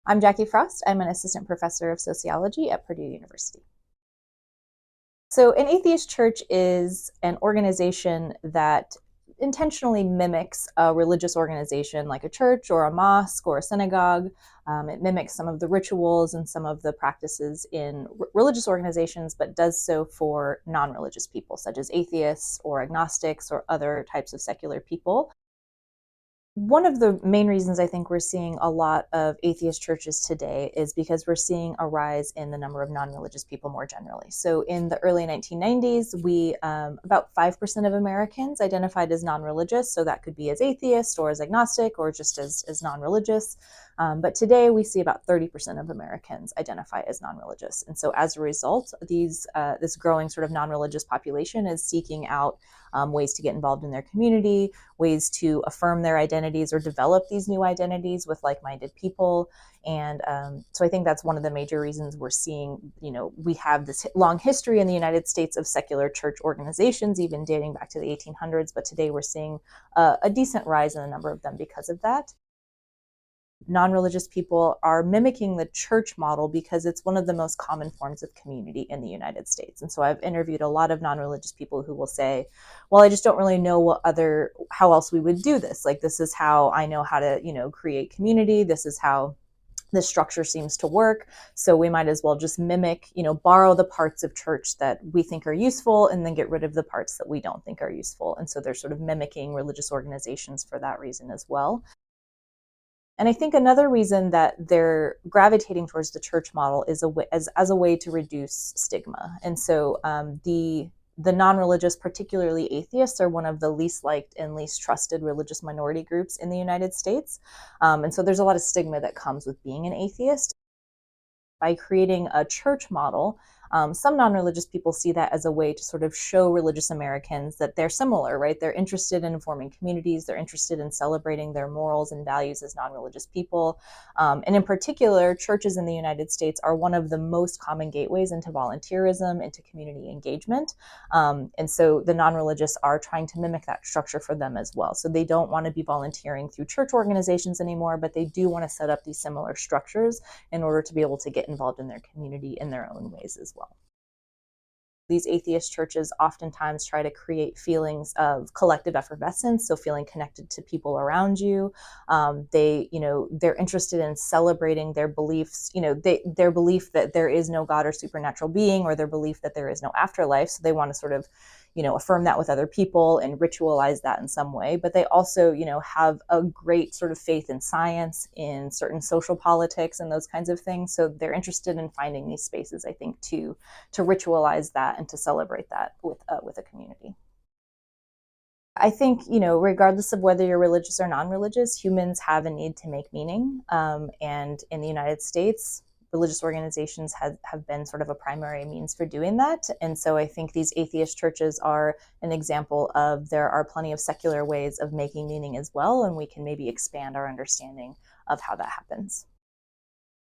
I'm Jacqui Frost. I'm an assistant professor of sociology at Purdue University. So an atheist church is an organization that intentionally mimics a religious organization like a church or a mosque or a synagogue. It mimics some of the rituals and some of the practices in religious organizations, but does so for non-religious people, such as atheists or agnostics or other types of secular people. One of the main reasons I think we're seeing a lot of atheist churches today is because we're seeing a rise in the number of non-religious people more generally. So in the early 1990s, about 5% of Americans identified as non-religious. So that could be as atheist or as agnostic or just as non-religious. But today we see about 30% of Americans identify as non-religious. And so as a result, this growing sort of non-religious population is seeking out ways to get involved in their community, ways to affirm their identities or develop these new identities with like-minded people. And so I think that's one of the major reasons we're seeing, we have this long history in the United States of secular church organizations, even dating back to the 1800s. But today we're seeing a decent rise in the number of them because of that. Non-religious people are mimicking the church model because it's one of the most common forms of community in the United States. And so I've interviewed a lot of non-religious people who will say, well, I just don't really know how else we would do this. Like, this is how I know how to, create community. This is how this structure seems to work. So we might as well just mimic, borrow the parts of church that we think are useful and then get rid of the parts that we don't think are useful. And so they're sort of mimicking religious organizations for that reason as well. And I think another reason that they're gravitating towards the church model is as a way to reduce stigma. And so the non-religious, particularly atheists, are one of the least liked and least trusted religious minority groups in the United States. And so there's a lot of stigma that comes with being an atheist. By creating a church model, some non-religious people see that as a way to sort of show religious Americans that they're similar, right? They're interested in forming communities. They're interested in celebrating their morals and values as non-religious people. And in particular, churches in the United States are one of the most common gateways into volunteerism, into community engagement. And so the non-religious are trying to mimic that structure for them as well. So they don't want to be volunteering through church organizations anymore, but they do want to set up these similar structures in order to be able to get involved in their community in their own ways as well. These atheist churches oftentimes try to create feelings of collective effervescence, so feeling connected to people around you. They're interested in celebrating their beliefs, their belief that there is no God or supernatural being, or their belief that there is no afterlife. So they want to sort of, affirm that with other people and ritualize that in some way. But they also, have a great sort of faith in science, in certain social politics and those kinds of things. So they're interested in finding these spaces, I think, to ritualize that and to celebrate that with a community. I think, regardless of whether you're religious or non-religious, humans have a need to make meaning. And in the United States, religious organizations have been sort of a primary means for doing that. And so I think these atheist churches are an example of there are plenty of secular ways of making meaning as well, and we can maybe expand our understanding of how that happens.